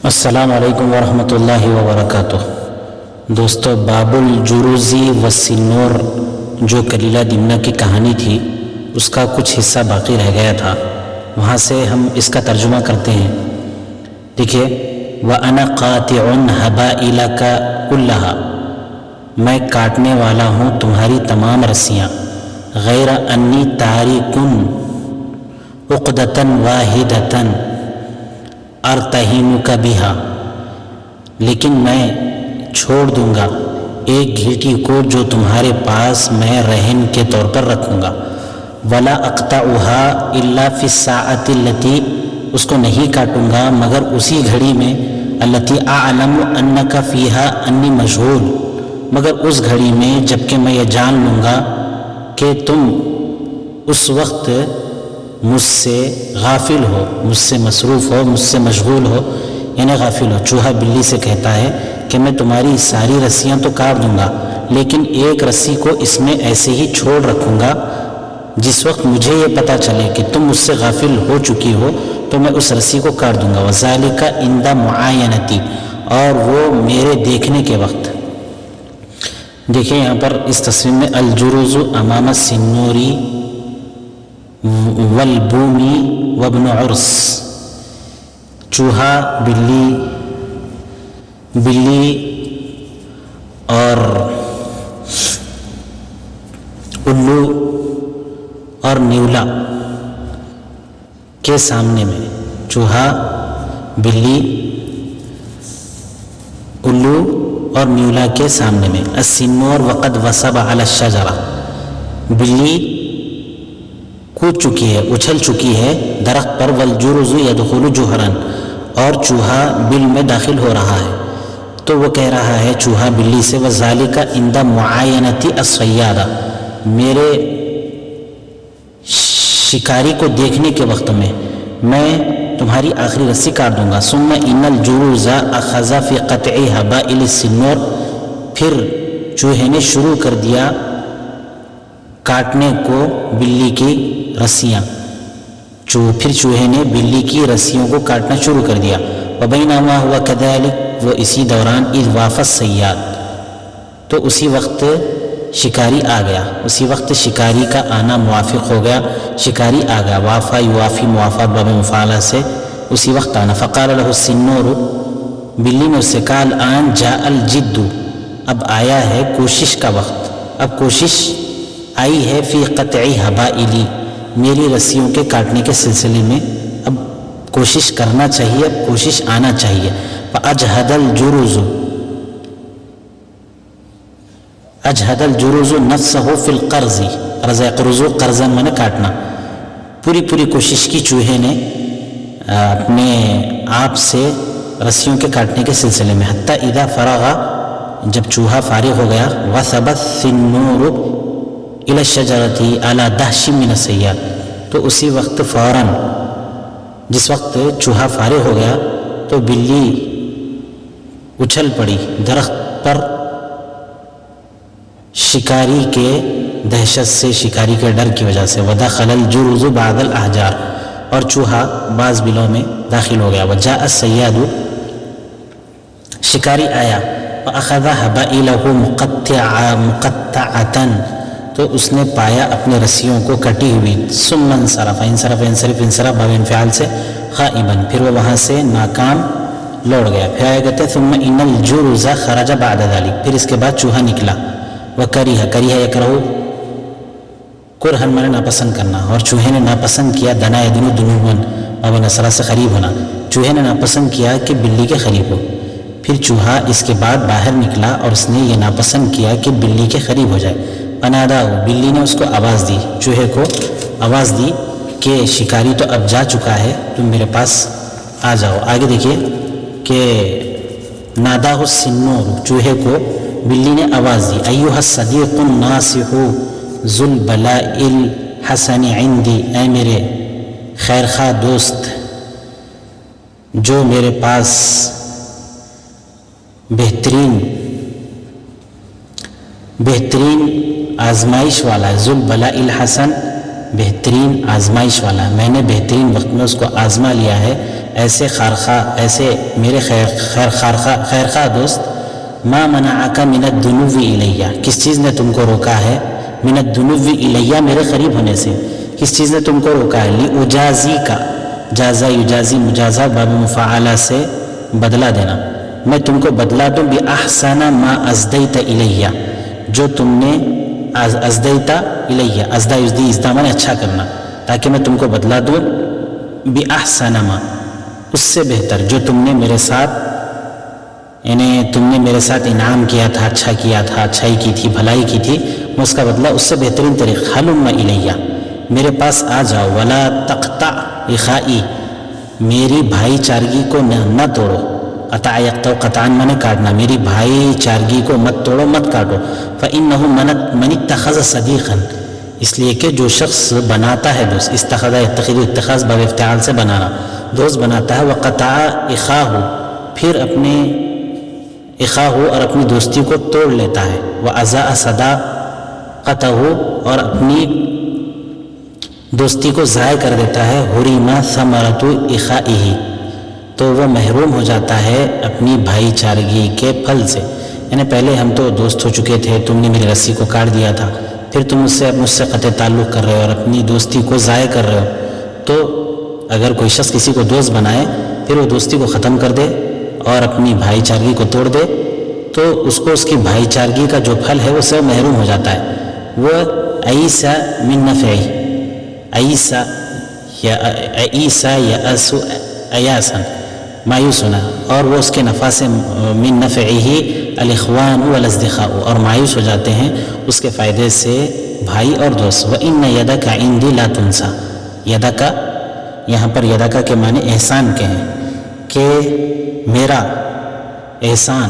السلام علیکم ورحمۃ اللہ وبرکاتہ۔ دوستو، باب الجروزی والسنور جو کلیلہ دمنہ کی کہانی تھی اس کا کچھ حصہ باقی رہ گیا تھا، وہاں سے ہم اس کا ترجمہ کرتے ہیں۔ دیکھیے، وَأَنَا قَاطِعٌ حَبَائِلَكَ كُلَّهَا، میں کاٹنے والا ہوں تمہاری تمام رسیاں، غیر انی تارکن عقدۃ واحدۃ ارتہینک بہا، لیکن میں چھوڑ دوں گا ایک گھیٹی کو جو تمہارے پاس میں رہن کے طور پر رکھوں گا، ولا اقطعھا الا فی الساعۃ التی، اس کو نہیں کاٹوں گا مگر اسی گھڑی میں، التی اعلم انک فیہا انی مشغول، مگر اس گھڑی میں جب کہ میں یہ جان لوں گا کہ تم اس وقت مجھ سے غافل ہو، مجھ سے مصروف ہو، مجھ سے مشغول ہو، یعنی غافل ہو۔ چوہا بلی سے کہتا ہے کہ میں تمہاری ساری رسیاں تو کاٹ دوں گا لیکن ایک رسی کو اس میں ایسے ہی چھوڑ رکھوں گا، جس وقت مجھے یہ پتہ چلے کہ تم مجھ سے غافل ہو چکی ہو تو میں اس رسی کو کاٹ دوں گا۔ وذالک عند معاینتی، اور وہ میرے دیکھنے کے وقت۔ دیکھیں یہاں پر اس تصویر میں الجروز امام السنوری والبومی وابن عرس، چوہا، بلی اور الو اور نیولا کے سامنے میں، چوہا، بلی، الو اور نیولا کے سامنے میں۔ السنور وقد وثب علی الشجرہ، بلی کود چکی ہے، اچھل چکی ہے درخت پر، والجرز یدخل جحرا، اور چوہا بل میں داخل ہو رہا ہے۔ تو وہ کہہ رہا ہے چوہا بلی سے، وذالک عند معاینۃ الصیادہ، میرے شکاری کو دیکھنے کے وقت میں تمہاری آخری رسی کاٹ دوں گا۔ ثم ان الجروز اخذ فی قطع حبائل السنور، پھر چوہے نے شروع کر دیا کاٹنے کو بلی کی رسیاں، پھر چوہے نے بلی کی رسیوں کو کاٹنا شروع کر دیا۔ وبینما ہوا کذالک، وہ اسی دوران، اذ وافى الصیاد، تو اسی وقت شکاری آ گیا، اسی وقت شکاری کا آنا موافق ہو گیا، شکاری آ گیا۔ وافا یوافی موافات باب مفعلہ سے اسی وقت آنا۔ فقال له السنور، بلی نے اس سے کہا، الآن جاء الجد، اب آیا ہے کوشش کا وقت، اب کوشش آئی ہے، فی قطع حبائلی، میری رسیوں کے کاٹنے کے سلسلے میں اب کوشش کرنا چاہیے، اب کوشش آنا چاہیے۔ فاجہد الجروز، اجہد الجروز نفسہ فی القرض، قرض یقرض، قرضا معنی کاٹنا، پوری کوشش کی چوہے نے اپنے آپ سے رسیوں کے کاٹنے کے سلسلے میں۔ حتی اذا فرغ، جب چوہا فارغ ہو گیا، وثب السنور الی الشجرۃ علی دہش من الصیاد، تو اسی وقت فوراً، جس وقت چوہا فارغ ہو گیا تو بلی اچھل پڑی درخت پر، شکاری کے دہشت سے، شکاری کے ڈر کی وجہ سے۔ ودخل الجرز بعض الاحجار، اور چوہا بعض بلوں میں داخل ہو گیا۔ وجاء الصیاد، شکاری آیا، فاخذ حبائلہ مقطعۃ، تو اس نے پایا اپنے رسیوں کو کٹی ہوئی۔ ثم انصرف، انصرف باب انفعال سے، خائبا، پھر وہ وہاں سے ناکام لوٹ گیا۔ پھر آئے کہتے ثم ان الجرز خرج بعد ذلك، پھر اس کے بعد چوہا نکلا۔ وکریہ یکرہ، کرہن مانے ناپسند کرنا، اور چوہے نے ناپسند کیا، دنا یدنو دنون، باب نصرہ سے قریب ہونا، چوہے نے ناپسند کیا کہ بلی کے قریب ہو۔ پھر چوہا اس کے بعد باہر نکلا اور اس نے یہ ناپسند کیا کہ بلی کے قریب ہو جائے۔ پنادا ہو، بلی نے اس کو آواز دی، چوہے کو آواز دی کہ شکاری تو اب جا چکا ہے، تم میرے پاس آ جاؤ۔ آگے دیکھیے کہ نادا ہو السنور، چوہے کو بلی نے آواز دی، ایھا الصدیق الناصح ذو البلاء الحسن عندی، اے میرے خیر خواہ دوست جو میرے پاس بہترین آزمائش والا ہے، ذو البلاء الحسن، بہترین آزمائش والا ہے، میں نے بہترین وقت میں اس کو آزما لیا ہے، ایسے میرے خیر خواہ دوست، ما منعک من الدنو الیہ، کس چیز نے تم کو روکا ہے، من الدنو الیہ میرے قریب ہونے سے، کس چیز نے تم کو روکا ہے، لاجازی کا، جازا یجازی مجازہ باب مفعلہ سے بدلہ دینا، میں تم کو بدلا دوں باحسن ما ازدیت الیہ، جو تم نے ازدیت الیہ، ازدا یزدی ازدا مانے اچھا کرنا، تاکہ میں تم کو بدلا دوں باحسن ما، اس سے بہتر جو تم نے میرے ساتھ، یعنی تم نے میرے ساتھ انعام کیا تھا، اچھا کیا تھا، اچھائی کی تھی، بھلائی کی تھی، میں اس کا بدلہ اس سے بہترین طریقہ، حلم الیہ، میرے پاس آ جاؤ، ولا تقطع اخائی، میری بھائی چارگی کو نہ توڑو، قطع یقطع قطعاً مانے کاٹنا، میری بھائی چارگی کو مت توڑو، مت کاٹو، فإنه من اتخذ صدیقا، اس لیے کہ جو شخص بناتا ہے دوست، استخذ یتخذ اتخاذ باب افتعال سے بنانا، دوست بناتا ہے، وقطع اخاہ، پھر اپنے اخاہ اور اپنی دوستی کو توڑ لیتا ہے، وأضاء صداقتہ، اور اپنی دوستی کو ضائع کر دیتا ہے، حرم ثمرۃ اخائہ، تو وہ محروم ہو جاتا ہے اپنی بھائی چارگی کے پھل سے، یعنی پہلے ہم تو دوست ہو چکے تھے، تم نے میری رسی کو کاٹ دیا تھا، پھر تم مجھ سے قطع تعلق کر رہے ہو اور اپنی دوستی کو ضائع کر رہے ہو، تو اگر کوئی شخص کسی کو دوست بنائے پھر وہ دوستی کو ختم کر دے اور اپنی بھائی چارگی کو توڑ دے، تو اس کو اس کی بھائی چارگی کا جو پھل ہے وہ سب محروم ہو جاتا ہے، وہ ایس من نفعہ، ایسا یأس ایاسا، مایوس ہونا، اور وہ اس کے نفع سے، من نفعہ الاخوان والاصدقاء، اور مایوس ہو جاتے ہیں اس کے فائدے سے بھائی اور دوست، وإن یدک عندی لا تنسا، یدک یہاں پر یدک کے معنی احسان کے ہیں کہ میرا احسان،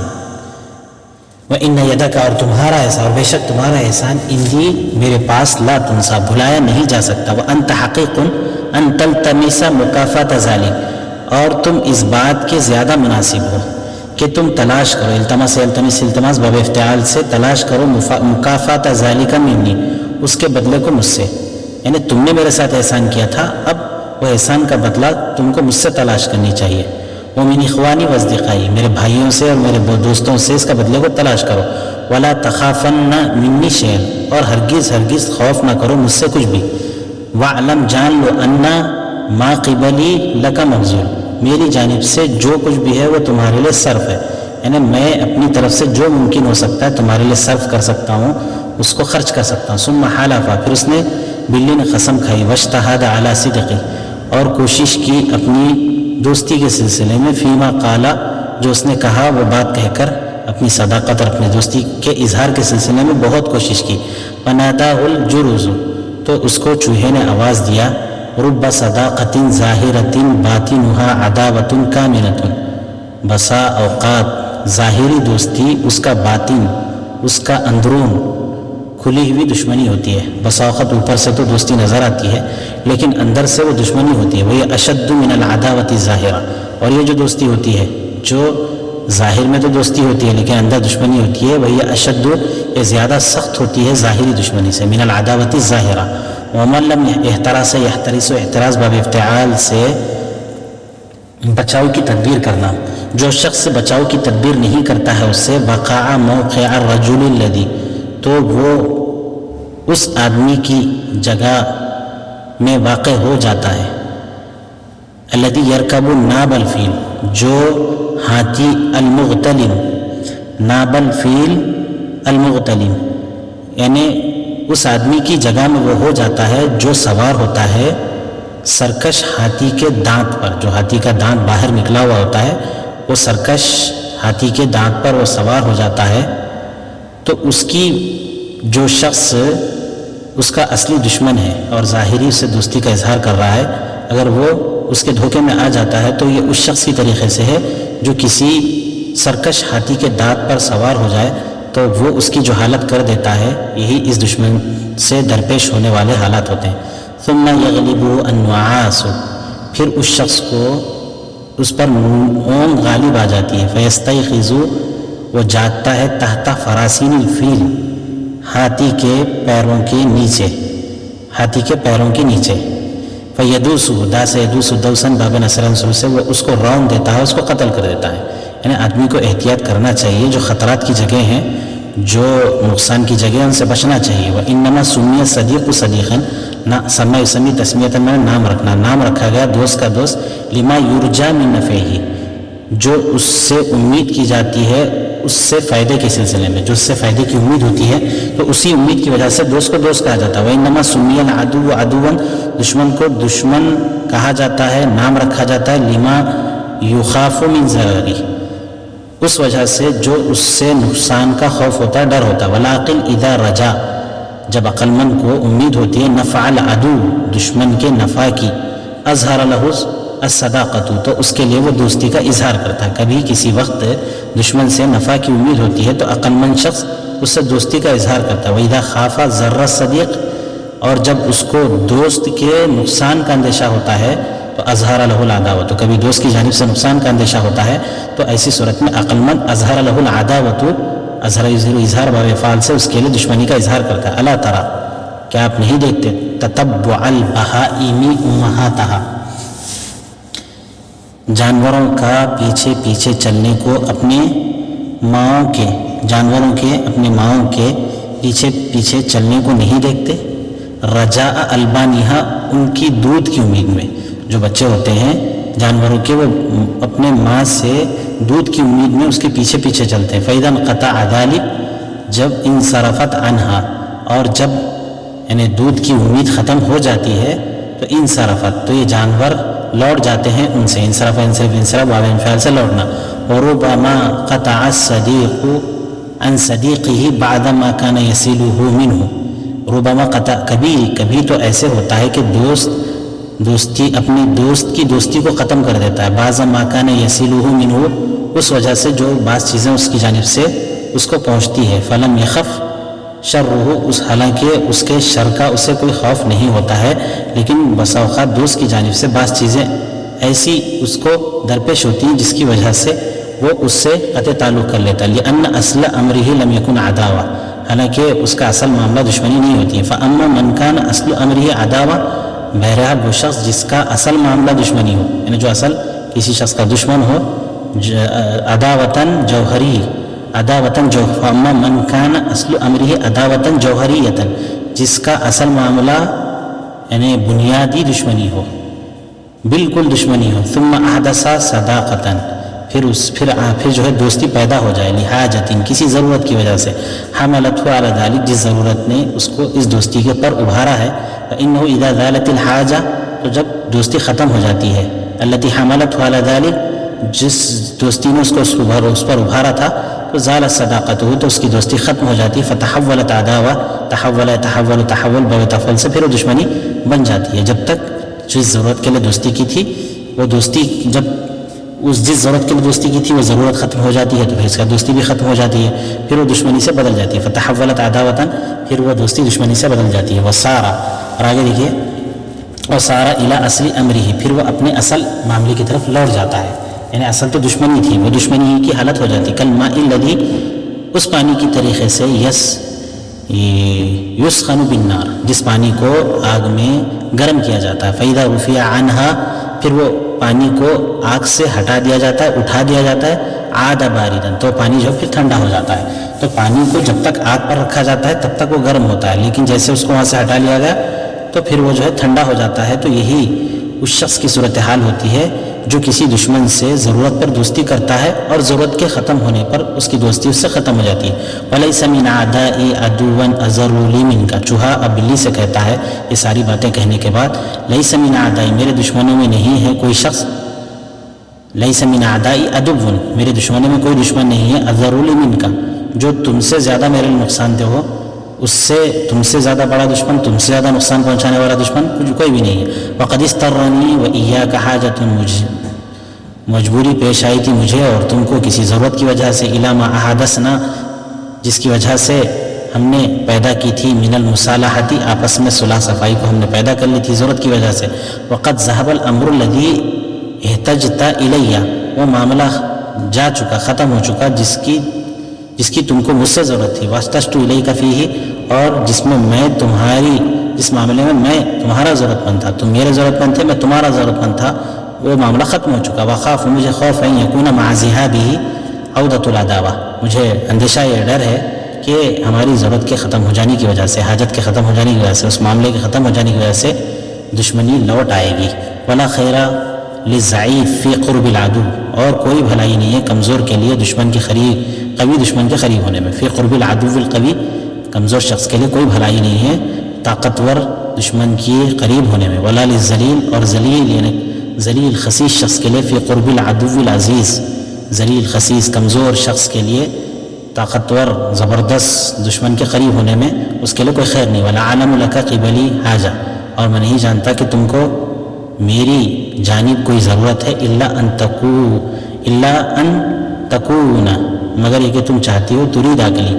وإن یدک اور تمہارا احسان، اور بے شک تمہارا احسان، عندی میرے پاس، لا تنسا بھلایا نہیں جا سکتا، وأنت حقیق ان تلتمس مکافات ذلک، اور تم اس بات کے زیادہ مناسب ہو کہ تم تلاش کرو، التماس باب افتعال سے تلاش کرو، مکافات ذالک منی، اس کے بدلے کو مجھ سے، یعنی تم نے میرے ساتھ احسان کیا تھا، اب وہ احسان کا بدلہ تم کو مجھ سے تلاش کرنی چاہیے، وہ من اخوانی واصدقائی، میرے بھائیوں سے اور میرے دوستوں سے اس کا بدلے کو تلاش کرو، ولا تخافن منی شیئا، اور ہرگز خوف نہ کرو مجھ سے کچھ بھی، واعلم جان لو ان ما قبلی لک مبذول، میری جانب سے جو کچھ بھی ہے وہ تمہارے لیے صرف ہے، یعنی میں اپنی طرف سے جو ممکن ہو سکتا ہے تمہارے لیے صرف کر سکتا ہوں، اس کو خرچ کر سکتا ہوں، ثم حلف، پھر اس نے بلی نے قسم کھائی، واجتہد علی صدقی، اور کوشش کی اپنی دوستی کے سلسلے میں، فیما قالا، جو اس نے کہا وہ بات کہہ کر اپنی صداقت اور اپنی دوستی کے اظہار کے سلسلے میں بہت کوشش کی، فناداہ الجرز، تو اس کو چوہے نے آواز دیا، رب صداقت ظاہرۃ باطنها عداوۃ کامنۃ، بسا اوقات ظاہری دوستی اس کا باطن، اس کا اندرون کھلی ہوئی دشمنی ہوتی ہے، بسا اوقات اوپر سے تو دوستی نظر آتی ہے لیکن اندر سے وہ دشمنی ہوتی ہے، وہی اشد من العداوۃ الظاہرہ، اور یہ جو دوستی ہوتی ہے جو ظاہر میں تو دوستی ہوتی ہے لیکن اندر دشمنی ہوتی ہے، وہی اشد، یہ زیادہ سخت ہوتی ہے ظاہری دشمنی سے، من العداوۃ الظاہرہ، ومن لم احتراس، یحترس، احتراز باب افتعال سے بچاؤ کی تدبیر کرنا، جو شخص بچاؤ کی تدبیر نہیں کرتا ہے اس سے، وقع موقع الرجل الذی، تو وہ اس آدمی کی جگہ میں واقع ہو جاتا ہے، الذی یرکب ناب الفیل، جو ہاتھی المغتلم، ناب الفیل المغتلم، یعنی اس آدمی کی جگہ میں وہ ہو جاتا ہے جو سوار ہوتا ہے سرکش ہاتھی کے دانت پر، جو ہاتھی کا دانت باہر نکلا ہوا ہوتا ہے، وہ سرکش ہاتھی کے دانت پر وہ سوار ہو جاتا ہے، تو اس کی جو شخص اس کا اصلی دشمن ہے اور ظاہری اس سے دوستی کا اظہار کر رہا ہے، اگر وہ اس کے دھوکے میں آ جاتا ہے تو یہ اس شخص کی طریقے سے ہے جو کسی سرکش ہاتھی کے دانت پر سوار ہو جائے تو وہ اس کی جو حالت کر دیتا ہے، یہی اس دشمن سے درپیش ہونے والے حالات ہوتے ہیں۔ ثم یغلبہ النعاس، پھر اس شخص کو اس پر اونگ غالب آ جاتی ہے، فیستیقظ، وہ جاگتا ہے، تحت فراسین الفیل، ہاتھی کے پیروں کے نیچے، ہاتھی کے پیروں کے نیچے، فیدوس داس یدوس دوسن باب نصر انصر سے وہ اس کو رون دیتا ہے، اس کو قتل کر دیتا ہے. یعنی آدمی کو احتیاط کرنا چاہیے، جو خطرات کی جگہ ہیں، جو نقصان کی جگہ ان سے بچنا چاہیے. وانما سمی صدیق صدیقا، سما یسمی تسمیۃ میں نام رکھنا، نام رکھا گیا دوست کا دوست، لما یرجا من نفعہ، جو اس سے امید کی جاتی ہے اس سے فائدے کے سلسلے میں، جو اس سے فائدے کی امید ہوتی ہے تو اسی امید کی وجہ سے دوست کو دوست کہا جاتا ہے. وانما سمی العدو عدوا، دشمن کو دشمن کہا جاتا ہے، نام رکھا جاتا ہے، لما یخاف من ضرری، اس وجہ سے جو اس سے نقصان کا خوف ہوتا ہے، ڈر ہوتا ہے. ولکن اذا رجا، جب عقل مند کو امید ہوتی ہے نفع العدو، دشمن کے نفع کی، اظہر لہ الصداقۃ، تو اس کے لیے وہ دوستی کا اظہار کرتا ہے. کبھی کسی وقت دشمن سے نفع کی امید ہوتی ہے تو عقل مند شخص اس سے دوستی کا اظہار کرتا ہے. وَإِذَا خَافَ ضَرَّ الصَّدِيقِ، اور جب اس کو دوست کے نقصان کا اندیشہ ہوتا ہے تو اظہر لہ العداوۃ، تو کبھی دوست کی جانب سے نقصان کا اندیشہ ہوتا ہے تو ایسی صورت میں عقل مند اظہر لہ العداوۃ، اظہار باب فعل سے اس کے لیے دشمنی کا اظہار کرتا ہے. الا ترى، کیا آپ نہیں دیکھتے، تتبع البہائم امہاتہا، جانوروں کا پیچھے پیچھے چلنے کو اپنے ماؤں کے، جانوروں کے اپنے ماؤں کے پیچھے پیچھے چلنے کو نہیں دیکھتے. رجاء البانیہا، ان کی دودھ کی امید میں، جو بچے ہوتے ہیں جانوروں کے وہ اپنے ماں سے دودھ کی امید میں اس کے پیچھے پیچھے چلتے ہیں. فَإِذَا انْقَطَعَ ذَلِكَ، جب انصرفت عنہا، اور جب یعنی دودھ کی امید ختم ہو جاتی ہے تو انصرفت، تو یہ جانور لوٹ جاتے ہیں ان سے. انصرف باب انفعال سے لوٹنا. وربما قطع الصدیق عن صدیقہ بعد ما کان یصلہ منہ، ربما قطع، کبھی تو ایسے ہوتا ہے کہ دوستی اپنی دوست کی دوستی کو ختم کر دیتا ہے. بعض ما کان یصلہ منہ، اس وجہ سے جو بعض چیزیں اس کی جانب سے اس کو پہنچتی ہے. فلم یخف شرہ، حالانکہ اس کے شر کا اسے کوئی خوف نہیں ہوتا ہے، لیکن بسا اوقات دوست کی جانب سے بعض چیزیں ایسی اس کو درپیش ہوتی ہیں جس کی وجہ سے وہ اس سے قطع تعلق کر لیتا ہے. لأن اصل امرہ لم یکن عداوہ، حالانکہ اس کا اصل معاملہ دشمنی نہیں ہوتی ہے. فاما من کان اصل امرہ عداوہ، بہرحال وہ شخص جس کا اصل معاملہ دشمنی ہو، یعنی جو اصل کسی شخص کا دشمن ہو، عداوتاً جوہری، فاما من کان اصل امرہ عداوتاً جوہریۃ، جس کا اصل معاملہ یعنی بنیادی دشمنی ہو، بالکل دشمنی ہو. ثم احدث صداقتاً، پھر جو ہے دوستی پیدا ہو جائے، لحاجت، کسی ضرورت کی وجہ سے، حملتہ علی ذلک، جس ضرورت نے اس کو اس دوستی کے پر ابھارا ہے. فانہ اذا زالت الحاجہ، تو جب دوستی ختم ہو جاتی ہے، التي حملتہ علی ذلک، جس دوستی نے اس پر ابھارا تھا، تو زال صداقتہ، تو اس کی دوستی ختم ہو جاتی. فتحولت عداوہ، تحول باب تفعل سے پھر وہ دشمنی بن جاتی ہے. جب تک جس ضرورت کے لیے دوستی کی تھی وہ دوستی، جب جس ضرورت کے لیے دوستی کی تھی وہ ضرورت ختم ہو جاتی ہے تو پھر اس کا دوستی بھی ختم ہو جاتی ہے، پھر وہ دشمنی سے بدل جاتی ہے. فتحولت عداوۃ، پھر وہ دوستی دشمنی سے بدل جاتی ہے. وصارا، اور آگے دیکھیے، وصارا الی اصل امرہ، پھر وہ اپنے اصل معاملے کی طرف لوٹ جاتا ہے، یعنی اصل تو دشمنی تھی، وہ دشمنی کی حالت ہو جاتی. کالماء الذی، اس پانی کی طریقے سے، یسخن بالنار، جس پانی کو آگ میں گرم کیا جاتا ہے. فاذا رفع عنہا، پھر وہ پانی کو آگ سے ہٹا دیا جاتا ہے، اٹھا دیا جاتا ہے. عاد باردن، تو پانی جو پھر ٹھنڈا ہو جاتا ہے. تو پانی کو جب تک آگ پر رکھا جاتا ہے تب تک وہ گرم ہوتا ہے، لیکن جیسے اس کو وہاں سے ہٹا لیا گیا تو پھر وہ جو ہے ٹھنڈا ہو جاتا ہے. تو یہی اس شخص کی صورتحال ہوتی ہے جو کسی دشمن سے ضرورت پر دوستی کرتا ہے اور ضرورت کے ختم ہونے پر اس کی دوستی اس سے ختم ہو جاتی ہے. وَلَيْسَ مِنْ عَدَاءِ عَدُوًا أَضَرُّ لِي مِنْكَ، چوہا اب بلی سے کہتا ہے یہ ساری باتیں کہنے کے بعد، لَيْسَ مِنْ عَدَاءِ، میرے دشمنوں میں نہیں ہے کوئی شخص، لَيْسَ مِنْ عَدَاءِ عَدُوًا، میرے دشمنوں میں کوئی دشمن نہیں ہے، أَضَرُّ لِي مِنْكَ، جو تم سے زیادہ میرے نقصان دہ ہو، اس سے تم سے زیادہ بڑا دشمن، تم سے زیادہ نقصان پہنچانے والا دشمن کوئی بھی نہیں ہے. وَقَدِ اسْتَرَّنِي وَإِيَّاكَ حَاجَةٌ، مجبوری پیش آئی تھی مجھے اور تم کو کسی ضرورت کی وجہ سے، إِلَى مَا أَحْدَثْنَا، جس کی وجہ سے ہم نے پیدا کی تھی، من المصالحتی، آپس میں صلح صفائی کو ہم نے پیدا کر لی تھی ضرورت کی وجہ سے. وقد ذهب الامر الذي احتجت الیہ، وہ معاملہ جا چکا، ختم ہو چکا جس کی تم کو مجھ سے ضرورت تھی. واحتجت الیک فیہ، اور جس میں میں تمہاری جس معاملے میں تمہارا ضرورت مند تھا، تم میرے ضرورت مند تھے، میں تمہارا ضرورت مند تھا، وہ معاملہ ختم ہو چکا. وخاف، مجھے خوف ہے، یکون مع ذهابه عودۃ العداوہ، مجھے اندیشہ یہ ڈر ہے کہ ہماری ضرورت کے ختم ہو جانے کی وجہ سے، حاجت کے ختم ہو جانے کی وجہ سے، اس معاملے کے ختم ہو جانے کی وجہ سے دشمنی لوٹ آئے گی. ولا خیر للضعیف فی قرب العدو، اور کوئی بھلائی نہیں ہے کمزور کے لیے دشمن کے قوی دشمن کے قریب ہونے میں. فی قرب العدو القوی، کمزور شخص کے لیے کوئی بھلائی نہیں ہے طاقتور دشمن کے قریب ہونے میں. ولا للذلیل، اور ذلیل یعنی ذلیل خسیس شخص کے لیے فی قرب العدو العزیز، ذلیل خسیس کمزور شخص کے لیے طاقتور زبردست دشمن کے قریب ہونے میں اس کے لیے کوئی خیر نہیں. ولا اعلم لک قبلی حاجہ، اور میں نہیں جانتا کہ تم کو میری جانب کوئی ضرورت ہے، الا ان تکون، مگر یہ کہ تم چاہتی ہو، ترید اکلی،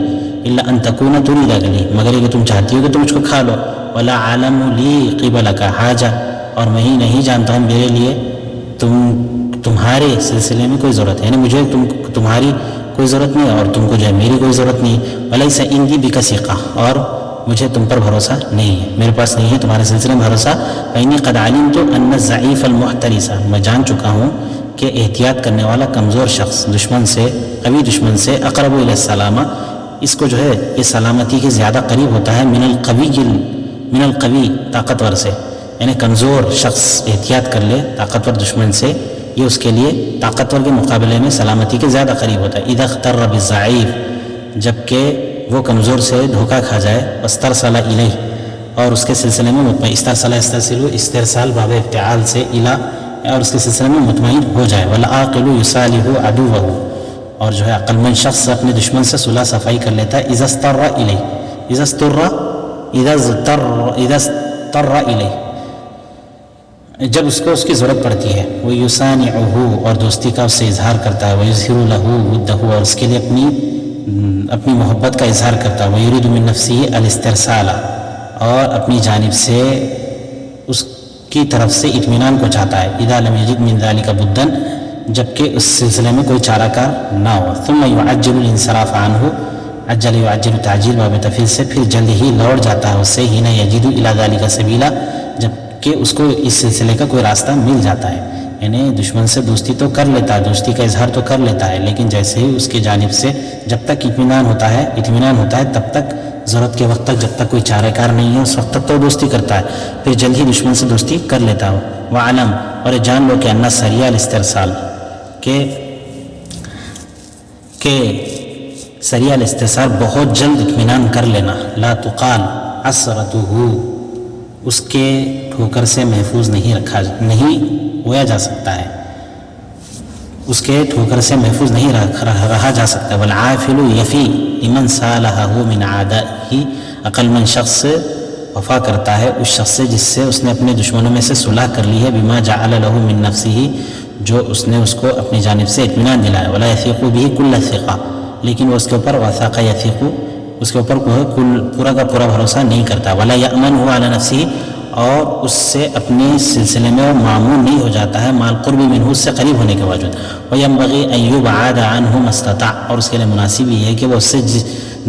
الا ان تکون ترید اکلی، مگر یہ کہ تم چاہتی ہو کہ تم مجھ کو کھا لو. ولا اعلم لی قبلک حاجہ، اور میں ہی نہیں جانتا ہوں میرے لیے تمہارے سلسلے میں کوئی ضرورت ہے، یعنی مجھے تمہاری کوئی ضرورت نہیں اور تم کو جو ہے میری کوئی ضرورت نہیں. ولیس عندی بک ثقہ، اور مجھے تم پر بھروسہ نہیں ہے، میرے پاس نہیں ہے تمہارے سلسلے میں بھروسہ. فإنی قد علمت ان الضعیف المحترس، میں جان چکا ہوں کہ احتیاط کرنے والا کمزور شخص دشمن سے، قوی دشمن سے، اقرب الی السلامہ، اس کو جو ہے یہ سلامتی کے زیادہ قریب ہوتا ہے، من القوی طاقتور سے، یعنی کمزور شخص احتیاط کر لے طاقتور دشمن سے، یہ اس کے لیے طاقتور کے مقابلے میں سلامتی کے زیادہ قریب ہوتا ہے. اذا اغتر بالضعیف، جبکہ وہ کمزور سے دھوکہ کھا جائے، واسترسل الیہ، اور اس کے سلسلے میں مطمئن، استرسال باب افتعال سے الی، اور اس کے سلسلے میں مطمئن ہو جائے. والعاقل یصالح عدوہ، اور جو ہے عقل مند شخص اپنے دشمن سے صلح صفائی کر لیتا ہے. اذا اضطر الیہ، جب اس کو اس کی ضرورت پڑتی ہے. وہ یصانعہ، اور دوستی کا اس سے اظہار کرتا ہے. ویظہر لہ ودہ، اور اس کے لیے اپنی محبت کا اظہار کرتا ہے. ویرید من نفسہ الاسترسال، اور اپنی جانب سے اس کی طرف سے اطمینان کو چاہتا ہے. اذا لم یجد من ذلک بدا، جبکہ اس سلسلے میں کوئی چارہ کار نہ ہو. ثم یعجل الانصراف عنہ، عجل یعجل تعجیل باب تفعیل سے، پھر جلد ہی لوٹ جاتا ہے اس سے. حین یجد الی ذلک سبیلا، جبکہ اس کو اس سلسلے کا کوئی راستہ مل جاتا ہے. یعنی دشمن سے دوستی تو کر لیتا ہے، دوستی کا اظہار تو کر لیتا ہے، لیکن جیسے ہی اس کی جانب سے جب تک اطمینان ہوتا ہے تب تک، ضرورت کے وقت تک، جب تک کوئی چارہ کار نہیں ہے اس وقت تک تو دوستی کرتا ہے، پھر جلد ہی دشمن سے دوستی کر لیتا ہو. وعلم، اور جان لو کہ ان سریع الاسترسال، کہ سریع الاسترسال بہت جلد اطمینان کر لینا. لا تقال عثرتہ، اس کے ٹھوکر سے محفوظ نہیں ہویا جا سکتا ہے، اس کے ٹھوکر سے محفوظ نہیں رہا جا سکتا. والعافل یفی لمن صالحہ من اعدائہ، عقل مند شخص وفا کرتا ہے اس شخص سے جس سے اس نے اپنے دشمنوں میں سے صلح کر لی ہے. بما جعل لہ من نفسہ، جو اس نے اس کو اپنی جانب سے اطمینان دلایا. ولا یثیق بہ کل ثقہ، لیکن وہ اس کے اوپر وثاق یثیق، اس کے اوپر پورا کا پورا بھروسہ نہیں کرتا. ولا یأمن علی نفسہ، اور اس سے اپنے سلسلے میں وہ معمون نہیں ہو جاتا ہے، مال قرب منہ، اس سے قریب ہونے کے باوجود. وینبغی ان یبعد عنہ ما استطاع، اور اس کے لیے مناسب یہ ہے کہ وہ اس سے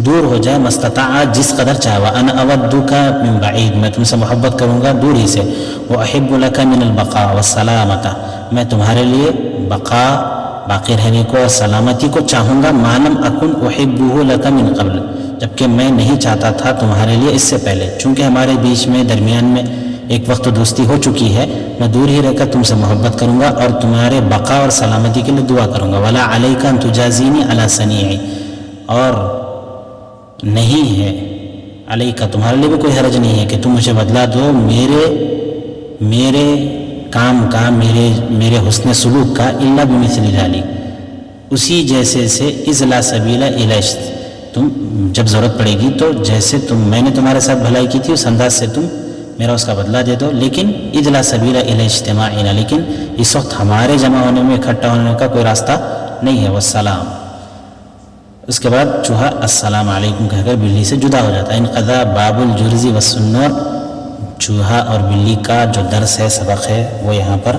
دور ہو جائے، ما استطاع، جس قدر چاہے. وانا اودک من بعید، میں تم سے محبت کروں گا دور ہی سے. واحب لک من البقاء والسلامۃ، میں تمہارے لیے باقی رہنے کو اور سلامتی کو چاہوں گا. ما لم اکن احبہ لک من قبل، جبکہ میں نہیں چاہتا تھا تمہارے لیے اس سے پہلے. چونکہ ہمارے بیچ میں درمیان میں ایک وقت دوستی ہو چکی ہے، میں دور ہی رہ کر تم سے محبت کروں گا اور تمہارے بقا اور سلامتی کے لیے دعا کروں گا. ولا علیک ان تجازینی علی صنیعی، اور نہیں ہے علیک، تمہارے لیے بھی کوئی حرج نہیں ہے کہ تم مجھے بدلا دو میرے کام کا، میرے حسن سلوک کا. الا بمثل ذلک، اسی جیسے سے. اذ لا سبیل الی، تم جب ضرورت پڑے گی تو جیسے میں نے تمہارے ساتھ بھلائی کی تھی اس انداز سے تم میرا اس کا بدلہ دے دو. لیکن اذ لا سبیل الی اجتماعنا، لیکن اس وقت ہمارے جمع ہونے میں، اکٹھا ہونے کا کوئی راستہ نہیں ہے. والسلام، اس کے بعد چوہا السلام علیکم کہہ کر بلی سے جدا ہو جاتا ہے. انقضا باب الجرز والسنور، چوہا اور بلی کا جو درس ہے، سبق ہے، وہ یہاں پر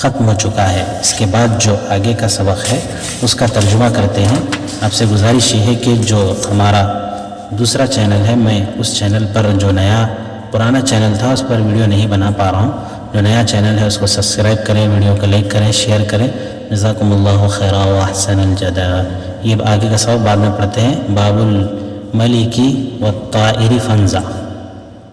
ختم ہو چکا ہے. اس کے بعد جو آگے کا سبق ہے اس کا ترجمہ کرتے ہیں. آپ سے گزارش یہ ہے کہ جو ہمارا دوسرا چینل ہے، میں اس چینل پر جو نیا پرانا چینل تھا اس پر ویڈیو نہیں بنا پا رہا ہوں. جو نیا چینل ہے اس کو سبسکرائب کریں, ویڈیو کو لائک کریں, شیئر کریں. جزاکم اللہ خیرا و احسن الجزاء. یہ آگے کا سبب بعد میں پڑھتے ہیں. باب الملکی والطائر فنزع.